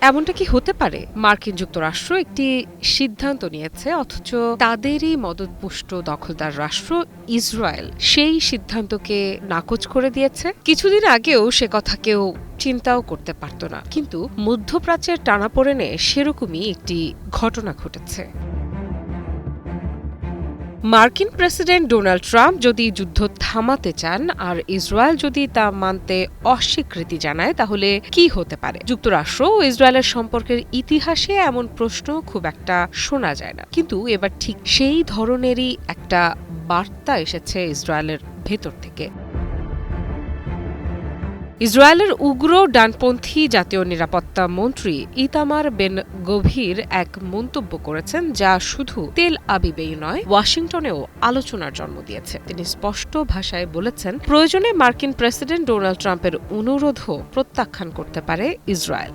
এমনটা কি হতে পারে? মার্কিন যুক্তরাষ্ট্র একটি সিদ্ধান্ত নিয়েছে, অথচ তাদেরই মদতপুষ্ট দখলদার রাষ্ট্র ইসরায়েল সেই সিদ্ধান্তকে নাকচ করে দিয়েছে। কিছুদিন আগেও সে কথা কেউ চিন্তাও করতে পারত না, কিন্তু মধ্যপ্রাচ্যের টানাপোড়েনে সেরকমই একটি ঘটনা ঘটেছে। মার্কিন প্রেসিডেন্ট ডোনাল্ড ট্রাম্প যদি যুদ্ধ থামাতে চান আর ইসরায়েল যদি তা মানতে অস্বীকৃতি জানায়, তাহলে কি হতে পারে? যুক্তরাষ্ট্র ও ইসরায়েলের সম্পর্কের ইতিহাসে এমন প্রশ্ন খুব একটা শোনা যায় না, কিন্তু এবার ঠিক সেই ধরনেরই একটা বার্তা এসেছে ইসরায়েলের ভেতর থেকে। ইসরায়েলের উগ্র ডানপন্থী জাতীয় নিরাপত্তা মন্ত্রী ইতামার বেন গভীর এক মন্তব্য করেছেন, যা শুধু তেল আবিবেই নয়, ওয়াশিংটনেও আলোচনার জন্ম দিয়েছে। তিনি স্পষ্ট ভাষায় বলেছেন, প্রয়োজনে মার্কিন প্রেসিডেন্ট ডোনাল্ড ট্রাম্পের অনুরোধও প্রত্যাখ্যান করতে পারে ইসরায়েল।